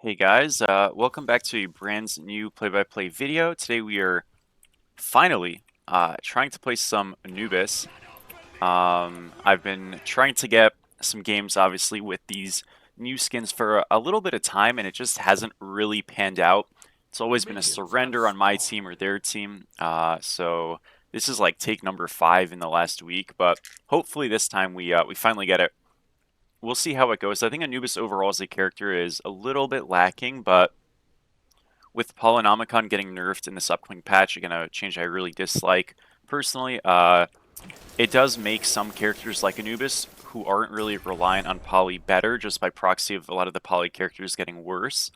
Hey guys, welcome back to a brand new play-by-play video. Today we are finally trying to play some Anubis. I've been trying to get some games, obviously, with these new skins for a little bit of time, and it just hasn't really panned out. It's always been a surrender on my team or their team, so this is like take number 5 in the last week, but hopefully this time we finally get it. We'll see how it goes. I think Anubis overall as a character is a little bit lacking, but with Polynomicon getting nerfed in this upcoming patch, again, a change I really dislike personally, it does make some characters like Anubis, who aren't really reliant on Poly, better, just by proxy of a lot of the Poly characters getting worse.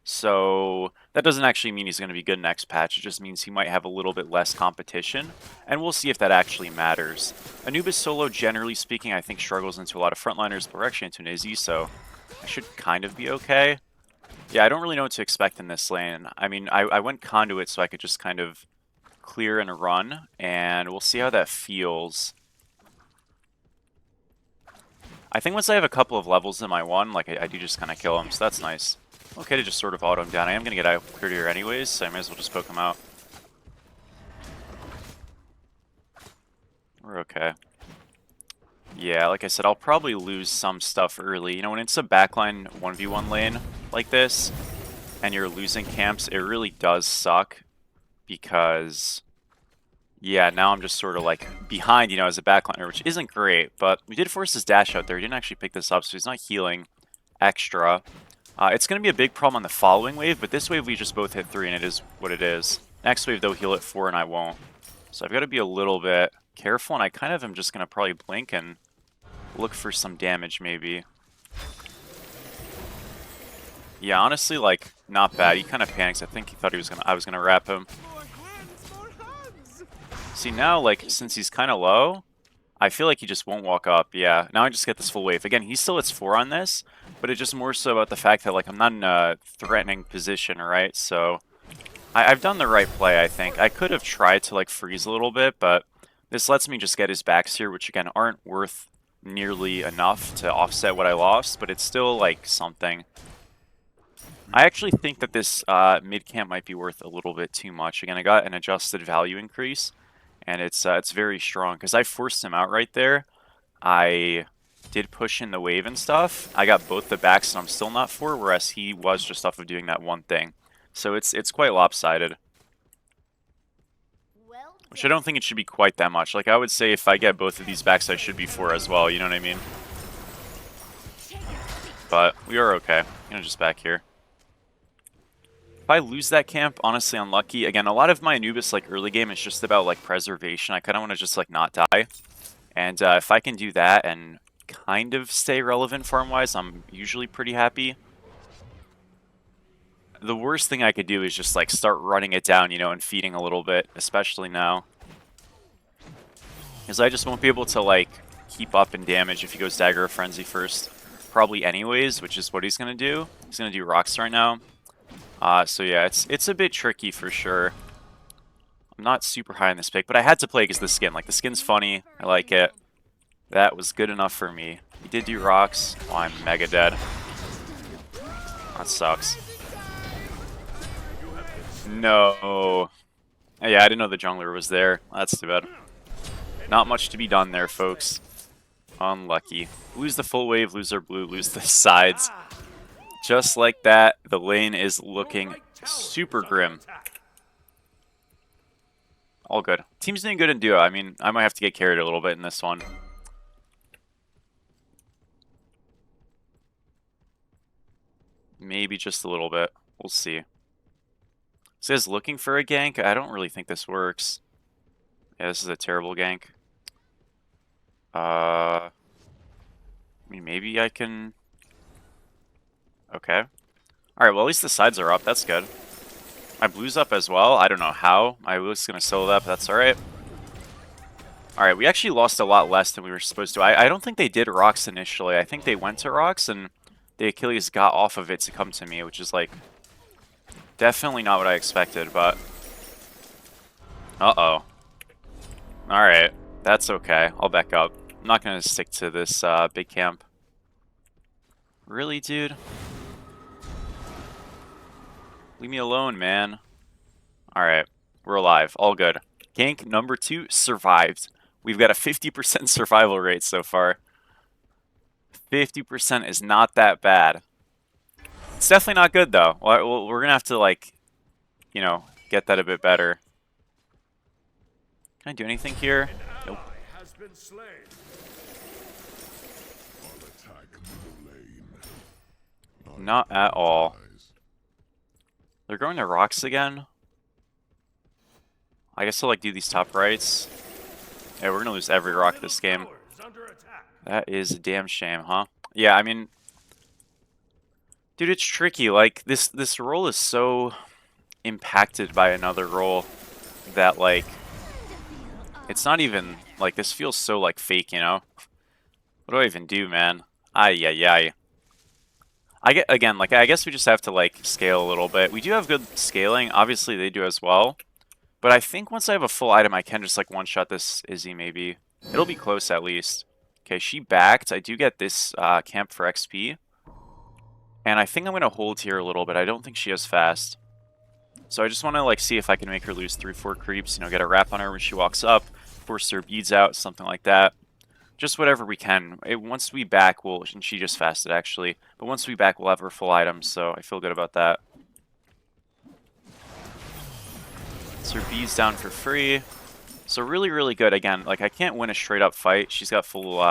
So that doesn't actually mean he's going to be good next patch, it just means he might have a little bit less competition, and we'll see if that actually matters. Anubis solo, generally speaking, I think struggles into a lot of frontliners, but we're actually into an Izzy, so I should kind of be okay. Yeah, I don't really know what to expect in this lane. I mean, I went Conduit so I could just kind of clear and run, and we'll see how that feels. I think once I have a couple of levels in my one, like, I do just kind of kill him, so that's nice. Okay to just sort of auto him down. I am going to get out cleared here anyways, so I may as well just poke him out. We're okay. Yeah, like I said, I'll probably lose some stuff early. You know, when it's a backline 1v1 lane like this, and you're losing camps, it really does suck, because, yeah, now I'm just sort of, like, behind, you know, as a backliner, which isn't great, but we did force his dash out there. He didn't actually pick this up, so he's not healing extra. It's going to be a big problem on the following wave, but this wave we just both hit 3, and it is what it is. Next wave, though, he'll hit 4, and I won't. So I've got to be a little bit careful, and I kind of am just going to probably blink and look for some damage, maybe. Yeah, honestly, like, not bad. He kind of panics. I think he thought I was gonna wrap him. See, now, like, since he's kind of low, I feel like he just won't walk up. Yeah, now I just get this full wave. Again, he still hits 4 on this, but it's just more so about the fact that, like, I'm not in a threatening position, right? So I've done the right play, I think. I could have tried to, like, freeze a little bit, but this lets me just get his backs here, which, again, aren't worth nearly enough to offset what I lost, but it's still, like, something. I actually think that this mid camp might be worth a little bit too much. Again, I got an adjusted value increase, and it's very strong, because I forced him out right there. I did push in the wave and stuff. I got both the backs, and I'm still not 4, whereas he was just off of doing that one thing. So it's quite lopsided. Which I don't think it should be quite that much. Like, I would say if I get both of these backs, I should be 4 as well, you know what I mean? But we are okay. I'm gonna just back here. If I lose that camp, honestly unlucky. Again, a lot of my Anubis, like, early game is just about, like, preservation. I kind of want to just, like, not die. And if I can do that and kind of stay relevant farm-wise, I'm usually pretty happy. The worst thing I could do is just, like, start running it down, you know, and feeding a little bit, especially now. Because I just won't be able to, like, keep up in damage if he goes Dagger of Frenzy first. Probably anyways, which is what he's going to do. He's going to do Rocks right now. So yeah, it's a bit tricky for sure. I'm not super high on this pick, but I had to play against the skin. Like, the skin's funny. I like it. That was good enough for me. He did do Rocks. Oh, I'm mega dead. That sucks. No. Yeah, I didn't know the jungler was there. That's too bad. Not much to be done there, folks. Unlucky. Lose the full wave, lose our blue, lose the sides. Just like that, the lane is looking super grim. All good. Team's doing good in duo. I mean, I might have to get carried a little bit in this one. Maybe just a little bit. We'll see. It says looking for a gank. I don't really think this works. Yeah, this is a terrible gank. I mean, maybe I can... Okay. Alright, well, at least the sides are up. That's good. My blue's up as well. I don't know how. I was going to solo that, but that's alright. Alright, we actually lost a lot less than we were supposed to. I don't think they did Rocks initially. I think they went to Rocks, and the Achilles got off of it to come to me, which is, like, definitely not what I expected, but... Uh-oh. Alright, that's okay. I'll back up. I'm not going to stick to this big camp. Really, dude? Leave me alone, man. Alright. We're alive. All good. Gank number 2 survived. We've got a 50% survival rate so far. 50% is not that bad. It's definitely not good, though. We're going to have to, like, you know, get that a bit better. Can I do anything here? Nope. Not at all. They're going to rocks again. I guess I'll like do these top rights. Yeah, we're gonna lose every rock this game. That is a damn shame, huh? Yeah, I mean, dude, it's tricky. Like this role is so impacted by another role that like it's not even like this feels so like fake, you know? What do I even do, man? Ay ay ay. I get again, like I guess we just have to like scale a little bit. We do have good scaling. Obviously, they do as well. But I think once I have a full item, I can just like one-shot this Izzy maybe. It'll be close at least. Okay, she backed. I do get this camp for XP. And I think I'm going to hold here a little bit. I don't think she has fast. So I just want to like see if I can make her lose 3-4 creeps. You know, get a wrap on her when she walks up. Force her beads out, something like that. Just whatever we can. Once we back, and she just fasted actually. But once we back, we'll have her full items. So I feel good about that. So her bees down for free. So really, really good. Again, like I can't win a straight up fight. She's got full,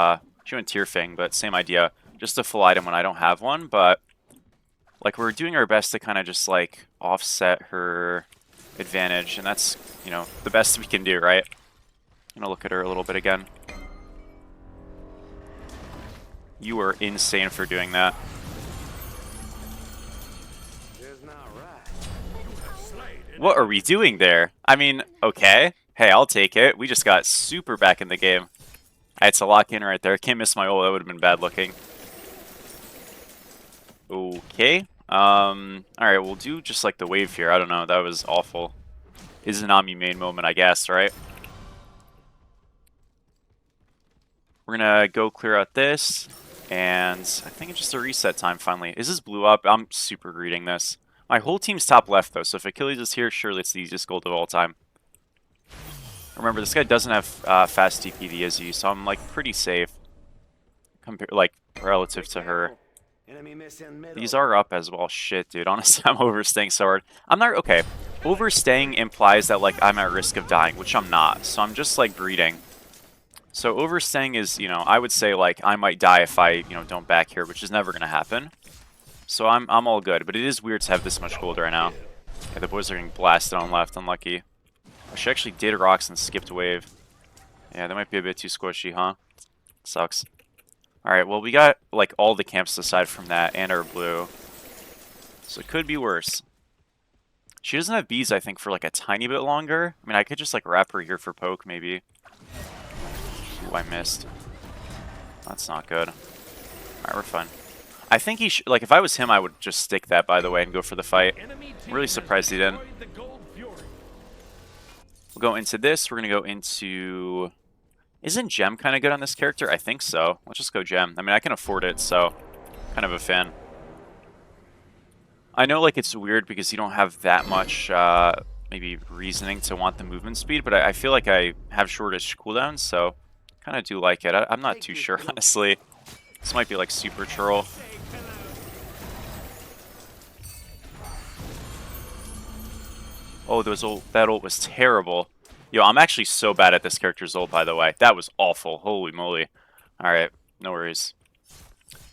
she went Tear Fang, but same idea. Just a full item when I don't have one, but like we're doing our best to kind of just like offset her advantage, and that's, you know, the best we can do, right? I'm gonna look at her a little bit again. You are insane for doing that. What are we doing there? I mean, okay. Hey, I'll take it. We just got super back in the game. I had to lock in right there. Can't miss my ult. That would have been bad looking. Okay. Alright, we'll do just like the wave here. I don't know. That was awful. Izanami main moment, I guess, right? We're gonna go clear out this. And I think it's just a reset time finally. Is this blue up? I'm super greeting this. My whole team's top left, though, so if Achilles is here, surely it's the easiest gold of all time. Remember, this guy doesn't have fast TP the Izzy, so I'm, like, pretty safe. Like, relative to her. These are up as well. Shit, dude. Honestly, I'm overstaying so hard. I'm not... Okay. Overstaying implies that, like, I'm at risk of dying, which I'm not. So I'm just, like, greeting. So overstaying is, you know, I would say, like, I might die if I, you know, don't back here, which is never going to happen. So I'm all good, but it is weird to have this much gold right now. Yeah, the boys are getting blasted on left, unlucky. Oh, she actually did rocks and skipped wave. Yeah, that might be a bit too squishy, huh? Sucks. Alright, well we got like all the camps aside from that and our blue. So it could be worse. She doesn't have bees, I think, for like a tiny bit longer. I mean, I could just like wrap her here for poke, maybe. Ooh, I missed. That's not good. Alright, we're fine. I think he should, like, if I was him, I would just stick that, by the way, and go for the fight. I'm really surprised he didn't. We'll go into this. We're going to go into... Isn't Gem kind of good on this character? I think so. Let's just go Gem. I mean, I can afford it, so kind of a fan. I know, like, it's weird because you don't have that much, maybe, reasoning to want the movement speed, but I feel like I have shortish cooldowns, so kind of do like it. I'm not too sure, honestly. This might be, like, super troll. Oh, that ult was terrible. Yo, I'm actually so bad at this character's ult, by the way. That was awful. Holy moly. Alright, no worries.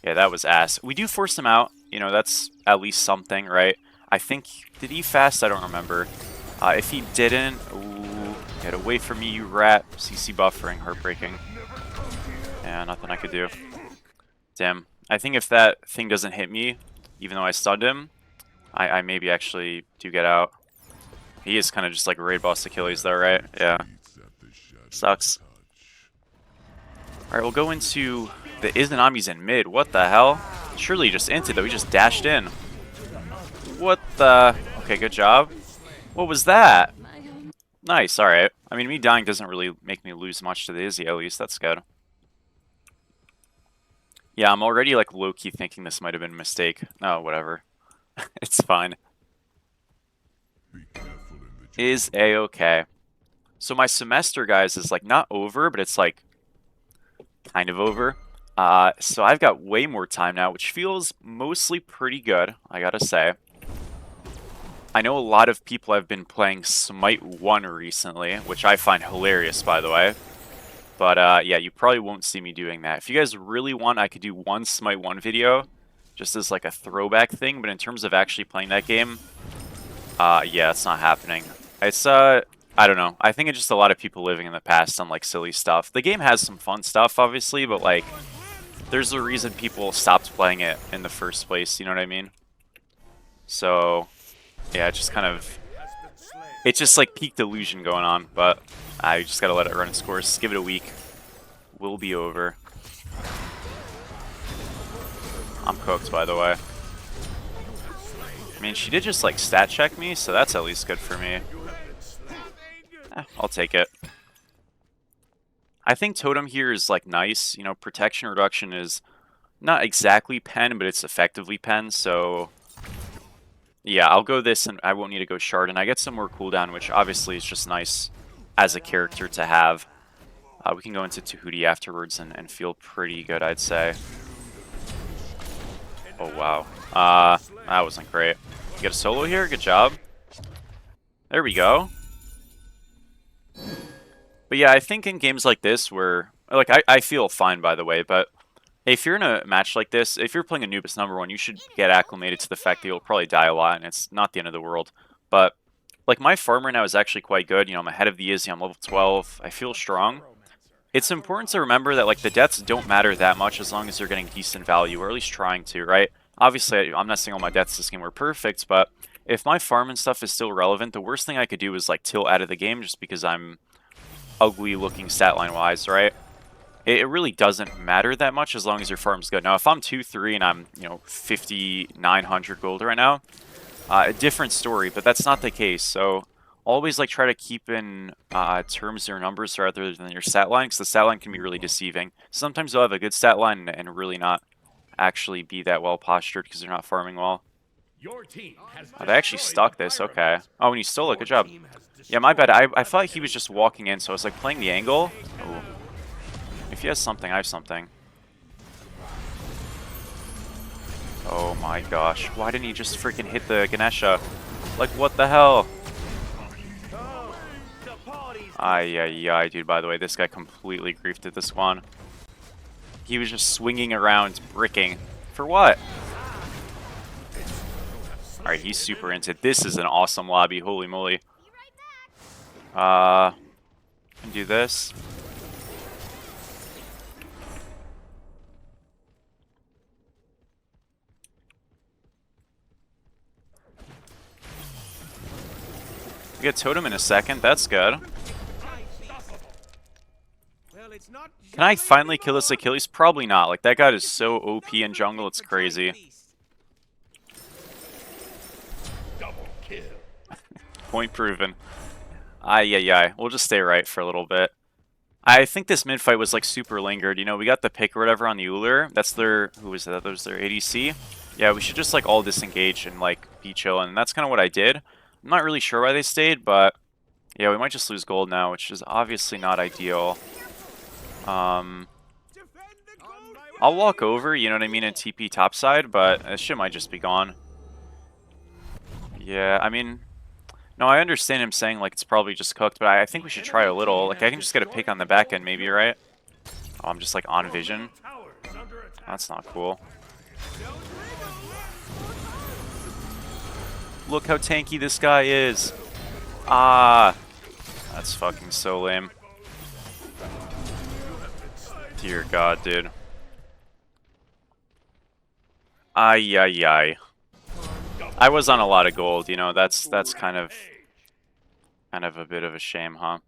Yeah, that was ass. We do force him out. You know, that's at least something, right? I think... Did he fast? I don't remember. If he didn't... Ooh, get away from me, you rat. CC buffering. Heartbreaking. Yeah, nothing I could do. Damn. I think if that thing doesn't hit me, even though I stunned him, I maybe actually do get out. He is kind of just like a raid boss Achilles though, right? Yeah. Sucks. Alright, we'll go into the Izanami's in mid. What the hell? Surely he just inted though. He just dashed in. What the... Okay, good job. What was that? Nice, alright. I mean, me dying doesn't really make me lose much to the Izzy, at least. That's good. Yeah, I'm already like low-key thinking this might have been a mistake. Oh, whatever. It's fine. is a-okay. So my semester, guys, is like not over, but it's like kind of over. So I've got way more time now, which feels mostly pretty good, I gotta say. I know a lot of people have been playing Smite 1 recently, which I find hilarious, by the way. But yeah, you probably won't see me doing that. If you guys really want, I could do one Smite 1 video, just as like a throwback thing, but in terms of actually playing that game, yeah, it's not happening. It's, I don't know. I think it's just a lot of people living in the past on, like, silly stuff. The game has some fun stuff, obviously, but, like, there's a reason people stopped playing it in the first place, you know what I mean? So, yeah, it just kind of... It's just, like, peak delusion going on, but I just gotta let it run its course. Give it a week. We'll be over. I'm cooked, by the way. I mean, she did just, like, stat check me, so that's at least good for me. I'll take it. I think Totem here is, like, nice. You know, protection reduction is not exactly pen, but it's effectively pen, so... Yeah, I'll go this, and I won't need to go Shard, and I get some more cooldown, which obviously is just nice as a character to have. We can go into Tahuti afterwards and feel pretty good, I'd say. Oh, wow. That wasn't great. You get a solo here? Good job. There we go. But yeah, I think in games like this where... Like, I feel fine, by the way, but if you're in a match like this, if you're playing Anubis #1, you should get acclimated to the fact that you'll probably die a lot, and it's not the end of the world. But, like, my farm right now is actually quite good. You know, I'm ahead of the Izzy, I'm level 12. I feel strong. It's important to remember that, like, the deaths don't matter that much as long as you're getting decent value, or at least trying to, right? Obviously, I'm not saying all my deaths this game were perfect, but if my farm and stuff is still relevant, the worst thing I could do is, like, tilt out of the game just because I'm ugly looking stat line wise, right? It really doesn't matter that much as long as your farm's good. Now, if I'm 2-3 and I'm, you know, 5,900 gold right now, a different story, but that's not the case. So always, like, try to keep in terms or numbers rather than your stat line, because the stat line can be really deceiving. Sometimes you'll have a good stat line and really not actually be that well postured because they're not farming well. Oh, they actually stuck this, okay. Oh, and he stole it, good job. Yeah, my bad, I thought he was just walking in, so I was, like, playing the angle. Ooh. If he has something, I have something. Oh my gosh. Why didn't he just freaking hit the Ganesha? Like, what the hell? Ay, dude, by the way, this guy completely griefed at this one. He was just swinging around, bricking. For what? Alright, he's super into it. This is an awesome lobby, holy moly. Can do this. We get Totem in a second, that's good. Can I finally kill this Achilles? Probably not. Like, that guy is so OP in jungle, it's crazy. Point proven. Ay. We'll just stay right for a little bit. I think this mid fight was, like, super lingered. You know, we got the pick or whatever on the Uller. That's their... Who was that? That was their ADC. Yeah, we should just, like, all disengage and, like, be chill. And that's kind of what I did. I'm not really sure why they stayed, but... Yeah, we might just lose gold now, which is obviously not ideal. I'll walk over, you know what I mean, and TP topside, but this shit might just be gone. Yeah, I mean... No, I understand him saying, like, it's probably just cooked, but I think we should try a little. Like, I can just get a pick on the back end, maybe, right? Oh, I'm just, like, on vision. That's not cool. Look how tanky this guy is. Ah. That's fucking so lame. Dear God, dude. Ay. I was on a lot of gold, you know, that's kind of a bit of a shame, huh?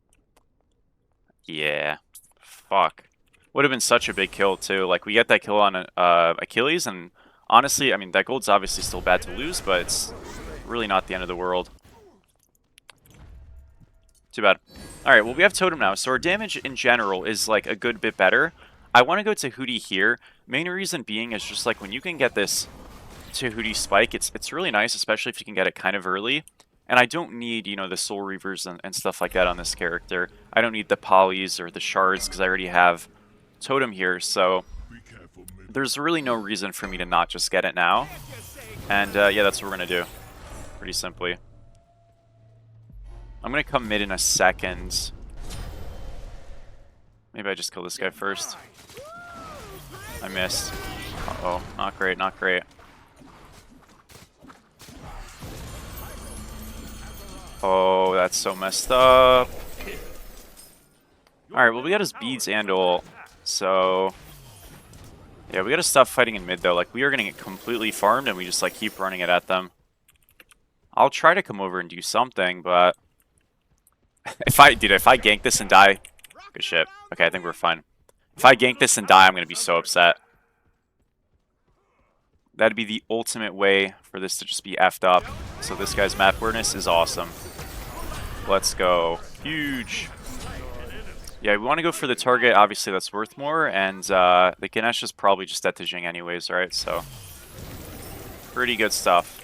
Yeah. Fuck. Would have been such a big kill, too. Like, we get that kill on Achilles, and honestly, I mean, that gold's obviously still bad to lose, but it's really not the end of the world. Too bad. Alright, well, we have Totem now, so our damage in general is, like, a good bit better. I want to go to Hootie here. Main reason being is just, like, when you can get this Tahuti spike, it's really nice, especially if you can get it kind of early. And I don't need, you know, the Soul Reavers and stuff like that on this character. I don't need the Polys or the Shards because I already have Totem here, so there's really no reason for me to not just get it now. And yeah, that's what we're going to do, pretty simply. I'm going to come mid in a second. Maybe I just kill this guy first. I missed. Uh-oh, not great, not great. Oh, that's so messed up. Alright, well we got his beads and ult, so... Yeah, we gotta stop fighting in mid though. Like, we are gonna get completely farmed and we just like keep running it at them. I'll try to come over and do something, but... if I gank this and die... Good shit. Okay, I think we're fine. If I gank this and die, I'm gonna be so upset. That'd be the ultimate way for this to just be effed up. So this guy's map awareness is awesome. Let's go. Huge. Yeah, we want to go for the target, obviously that's worth more, and the Ganesh is probably just at the Jing anyways, right? So, pretty good stuff.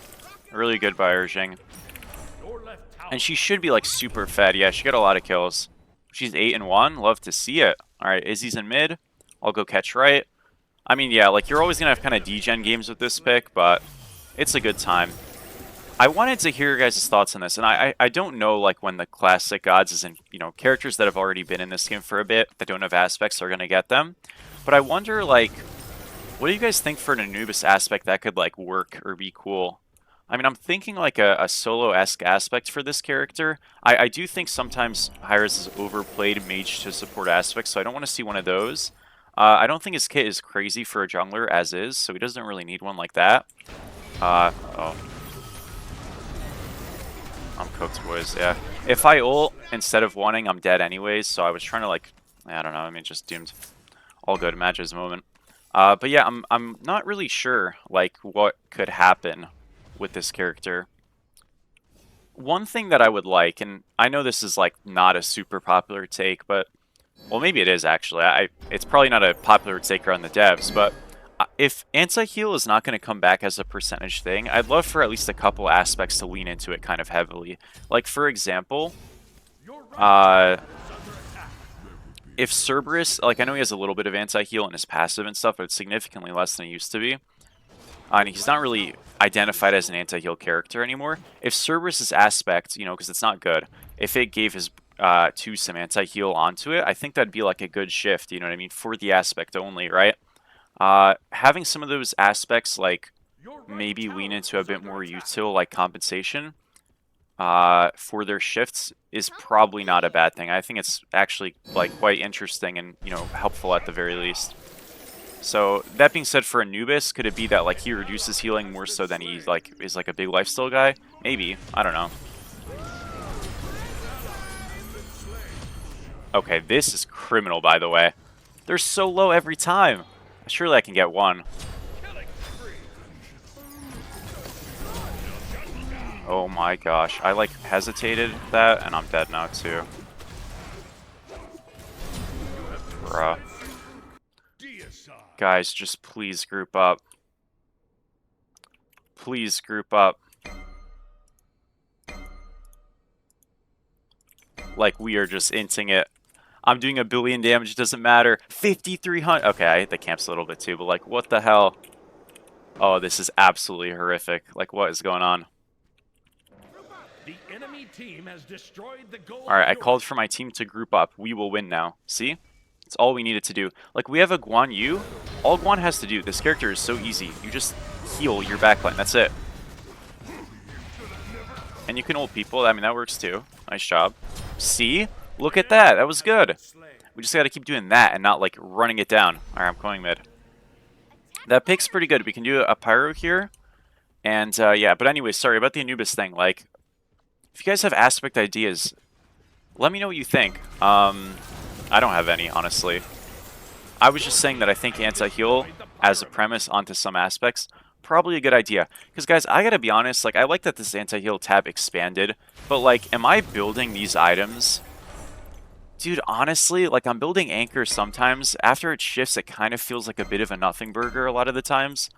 Really good by Jing. And she should be like super fed. Yeah, she got a lot of kills. She's 8-1. Love to see it. Alright, Izzy's in mid. I'll go catch right. I mean, yeah, like you're always going to have kind of degen games with this pick, but it's a good time. I wanted to hear your guys' thoughts on this, and I don't know like when the classic gods is in, you know, characters that have already been in this game for a bit that don't have aspects are going to get them. But I wonder like, what do you guys think for an Anubis aspect that could like work or be cool? I mean, I'm thinking like a solo-esque aspect for this character. I do think sometimes Hi-Rez is overplayed mage to support aspects, so I don't want to see one of those. I don't think his kit is crazy for a jungler as is, so he doesn't really need one like that. Oh. I'm cooked, boys, yeah. If I ult instead of wanting, I'm dead anyways, so I was trying to like, I don't know, I mean, just doomed. All good, matches moment. But yeah, I'm not really sure, like, what could happen with this character. One thing that I would like, and I know this is like not a super popular take, but, well, maybe it is actually. It's probably not a popular take around the devs, but if anti-heal is not going to come back as a percentage thing, I'd love for at least a couple aspects to lean into it kind of heavily. Like, for example, if Cerberus, like, I know he has a little bit of anti-heal in his passive and stuff, but it's significantly less than it used to be. And he's not really identified as an anti-heal character anymore. If Cerberus's aspect, you know, because it's not good, if it gave his 2 some anti-heal onto it, I think that'd be like a good shift, you know what I mean, for the aspect only, right? Having some of those aspects, like, maybe lean into a bit more util, like compensation, for their shifts is probably not a bad thing. I think it's actually, like, quite interesting and, you know, helpful at the very least. So, that being said, for Anubis, could it be that, like, he reduces healing more so than he, like, is, like, a big lifesteal guy? Maybe. I don't know. Okay, this is criminal, by the way. They're so low every time. Surely I can get one. Oh my gosh. I like hesitated that and I'm dead now too. Bruh. Guys, just please group up. Please group up. Like we are just inting it. I'm doing 1 billion damage, it doesn't matter. 5,300. Okay, I hit the camps a little bit too, but like, what the hell? Oh, this is absolutely horrific. Like, what is going on? The enemy team has destroyed the goal. Alright, I called for my team to group up. We will win now. See? It's all we needed to do. Like, we have a Guan Yu. All Guan has to do, this character is so easy. You just heal your backline. That's it. And you can ult people. I mean, that works too. Nice job. See? Look at that. That was good. We just got to keep doing that and not, like, running it down. Alright, I'm going mid. That pick's pretty good. We can do a Pyro here. And, yeah. But anyway, sorry about the Anubis thing. Like, if you guys have aspect ideas, let me know what you think. I don't have any, honestly. I was just saying that I think anti-heal as a premise onto some aspects, probably a good idea. Because, guys, I gotta be honest, like, I like that this anti-heal tab expanded, but, like, am I building these items? Dude, honestly, like, I'm building Anchor sometimes. After it shifts, it kind of feels like a bit of a nothing burger a lot of the times.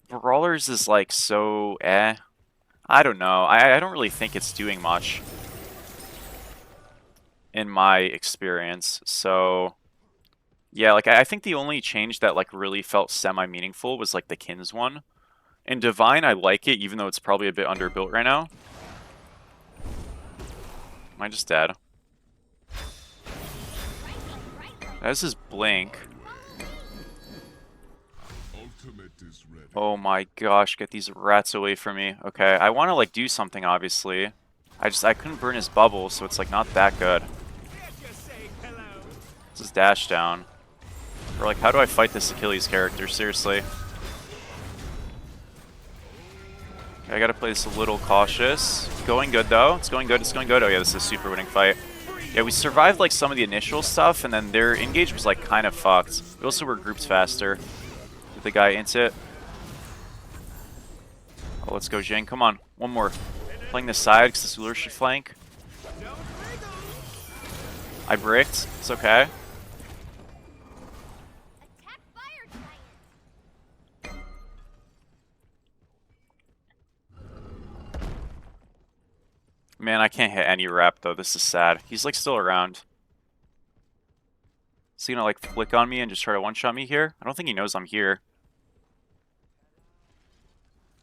Brawlers is, like, so, I I don't know. I don't really think it's doing much in my experience. So yeah, like I think the only change that like really felt semi-meaningful was like the Kins one. In Divine, I like it, even though it's probably a bit underbuilt right now. Am I just dead? That's his blink. Oh my gosh, get these rats away from me. Okay, I want to like do something, obviously. I couldn't burn his bubble, so it's like not that good. This is dash down. Or like, how do I fight this Achilles character? Seriously. Okay, I gotta play this a little cautious. Going good though. It's going good. It's going good. Oh yeah, this is a super winning fight. Yeah, we survived like some of the initial stuff, and then their engage was like kind of fucked. We also were grouped faster. Did the guy int it? Oh, let's go, Jing. Come on. One more. Playing this side because this ruler should flank. I bricked. It's okay. Man, I can't hit any rep though. This is sad. He's like still around. Is he gonna like flick on me and just try to one-shot me here? I don't think he knows I'm here.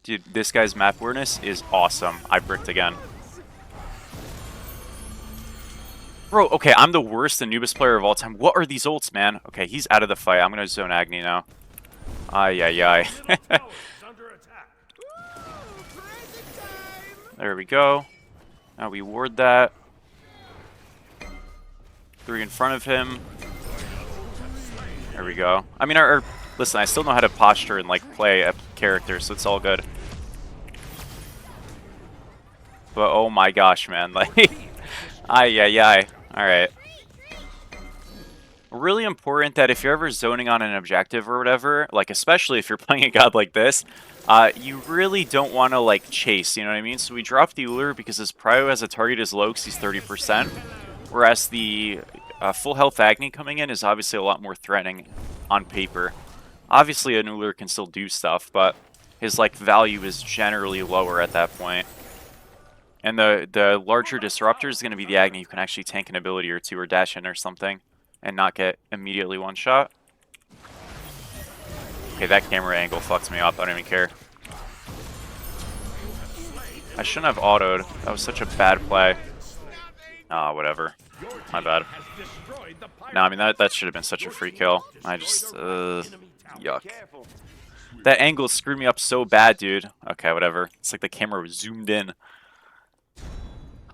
Dude, this guy's map awareness is awesome. I bricked again. Bro, okay, I'm the worst Anubis player of all time. What are these ults, man? Okay, he's out of the fight. I'm gonna zone Agni now. Ay, ay, ay. There we go. Now we ward that. 3 in front of him. There we go. I mean, listen, I still know how to posture and like play a character, so it's all good. But oh my gosh, man, like, ay, ay, ay. All right. Really important that if you're ever zoning on an objective or whatever, like especially if you're playing a god like this, you really don't want to like chase, you know what I mean? So we dropped the Uller because his prio as a target is low because he's 30%, whereas the full health Agni coming in is obviously a lot more threatening on paper. Obviously an Uller can still do stuff, but his like value is generally lower at that point. And the larger disruptor is going to be the Agni who can actually tank an ability or two or dash in or something and not get immediately one shot. Okay, that camera angle fucks me up. I don't even care. I shouldn't have autoed. That was such a bad play. Ah, whatever. My bad. No, I mean, that should have been such a free kill. I just, yuck. That angle screwed me up so bad, dude. Okay, whatever. It's like the camera was zoomed in.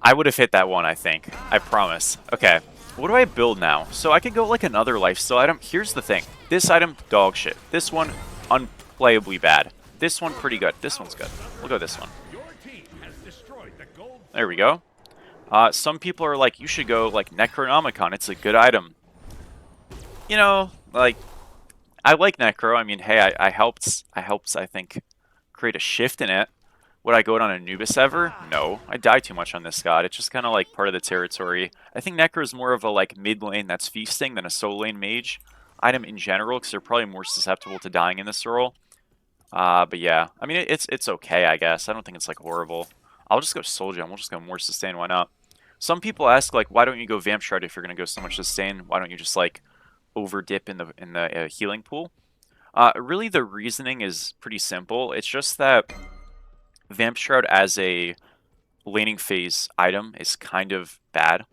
I would have hit that one, I think. I promise. Okay. What do I build now? So I could go like another lifesteal item. Here's the thing. This item, dog shit. This one, unplayably bad. This one, pretty good. This one's good. We'll go this one. There we go. Some people are like, you should go like Necronomicon. It's a good item. You know, like, I like Necro. I mean, hey, I helped, I think, create a shift in it. Would I go on Anubis ever? No. I die too much on this god. It's just kind of like part of the territory. I think Necro is more of a like mid lane that's feasting than a solo lane mage item in general, because they're probably more susceptible to dying in this role. But yeah, I mean, it's okay, I guess. I don't think it's like horrible. I'll just go Soul Gem. We'll just go more sustain. Why not? Some people ask like, why don't you go Vamp Shroud if you're gonna go so much sustain? Why don't you just like over dip in the healing pool? Really, the reasoning is pretty simple. It's just that Vamp Shroud as a laning phase item is kind of bad.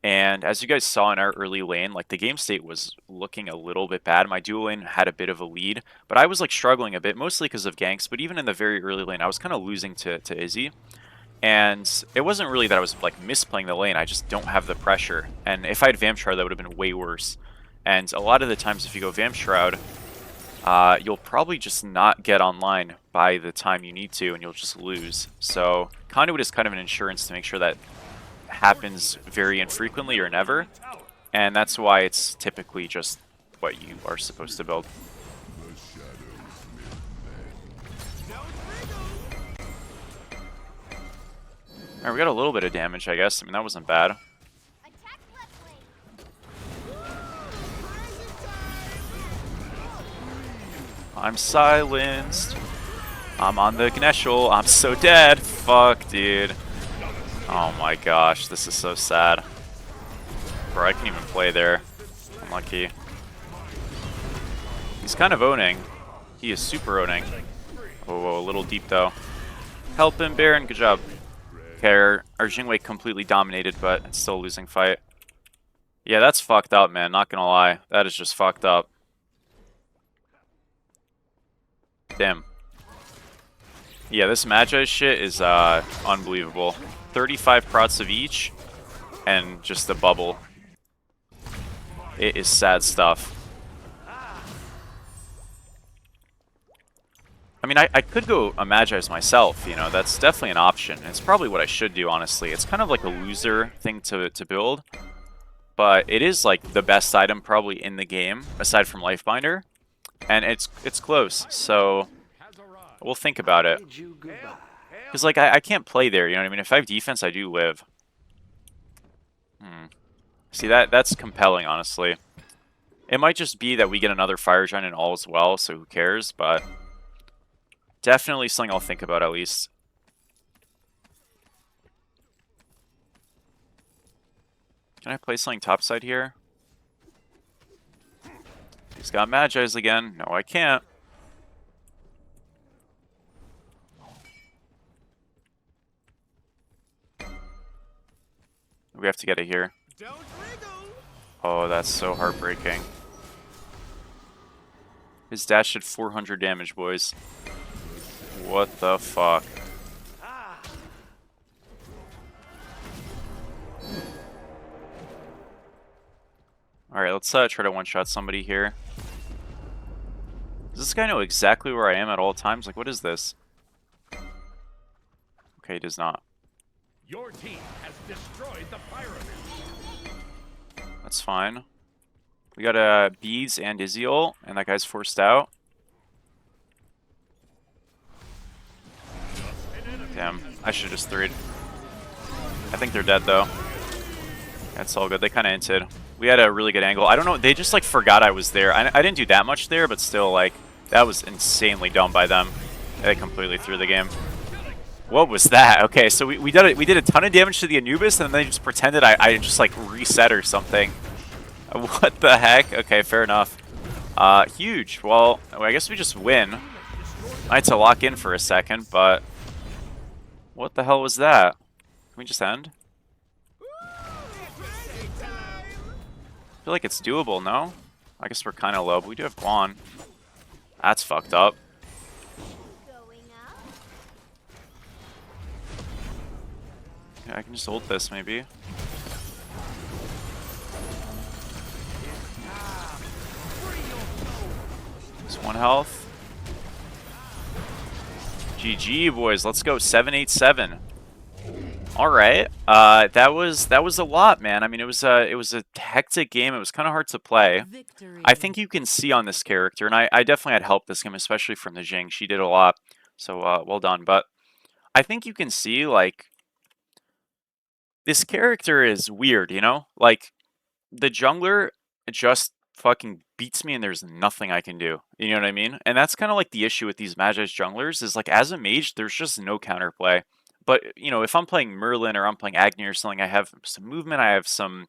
And as you guys saw in our early lane, like the game state was looking a little bit bad. My dual lane had a bit of a lead, but I was like struggling a bit, mostly because of ganks. But even in the very early lane, I was kind of losing to Izzy. And it wasn't really that I was like misplaying the lane, I just don't have the pressure. And if I had Vamp Shroud, that would have been way worse. And a lot of the times if you go Vamp Shroud, you'll probably just not get online by the time you need to, and you'll just lose. So Conduit is kind of an insurance to make sure that happens very infrequently or never, and that's why it's typically just what you are supposed to build. Alright, we got a little bit of damage, I guess. I mean, that wasn't bad. I'm silenced. I'm on the Ganeshul. I'm so dead. Fuck, dude. Oh my gosh, this is so sad. Bro, I can't even play there. Unlucky. He's kind of owning. He is super owning. Oh, whoa, a little deep though. Help him, Baron. Good job. Okay, our Jingwei completely dominated, but it's still a losing fight. Yeah, that's fucked up, man. Not gonna lie. That is just fucked up. Damn. Yeah, this Magi shit is unbelievable. 35 prots of each, and just a bubble. It is sad stuff. I mean, I could go a Magi's myself, you know, that's definitely an option. It's probably what I should do, honestly. It's kind of like a loser thing to build, but it is like the best item probably in the game, aside from Lifebinder, and it's close, so we'll think about it. Because, like, I can't play there, you know what I mean? If I have defense, I do live. See, that's compelling, honestly. It might just be that we get another Fire Giant and all as well, so who cares, but definitely something I'll think about at least. Can I play something topside here? He's got Magi's again. No, I can't. We have to get it here. Oh, that's so heartbreaking. His dash did 400 damage, boys. What the fuck? Alright, let's try to one-shot somebody here. Does this guy know exactly where I am at all times? Like, what is this? Okay, he does not. Your team has destroyed the pyramid. That's fine. We got Beads and Iziol, and that guy's forced out. Damn, I should have just 3'd. I think they're dead, though. That's all good. They kind of hinted. We had a really good angle. I don't know. They just, like, forgot I was there. I didn't do that much there, but still, like, that was insanely dumb by them. They completely threw the game. What was that? Okay, so we did a ton of damage to the Anubis, and then they just pretended I just, like, reset or something. What the heck? Okay, fair enough. Huge. Well, I guess we just win. I had to lock in for a second, but... What the hell was that? Can we just end? I feel like it's doable, no? I guess we're kind of low, but we do have Guan. That's fucked up. Yeah, I can just ult this, maybe. Just 1 health. GG, boys. Let's go. 7-8-7. All right. That was a lot, man. I mean, it was a hectic game. It was kind of hard to play. Victory. I think you can see on this character, and I definitely had help this game, especially from the Jing. She did a lot. So well done. But I think you can see, like, this character is weird, you know? Like, the jungler just fucking beats me and there's nothing I can do. You know what I mean? And that's kind of like the issue with these Magi's junglers is, like, as a mage, there's just no counterplay. But, you know, if I'm playing Merlin or I'm playing Agni or something, I have some movement, I have some,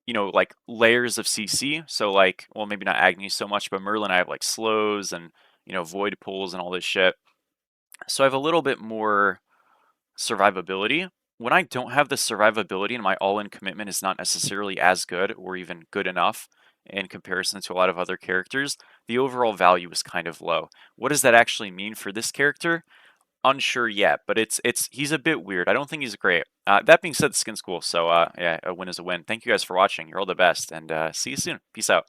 you know, like, layers of CC. So, like, well, maybe not Agni so much, but Merlin, I have, like, slows and, you know, void pulls and all this shit. So I have a little bit more survivability. When I don't have the survivability and my all-in commitment is not necessarily as good or even good enough in comparison to a lot of other characters, the overall value is kind of low. What does that actually mean for this character? Unsure yet, but he's a bit weird. I don't think he's great. That being said, the skin's cool, so yeah, a win is a win. Thank you guys for watching. You're all the best, and see you soon. Peace out.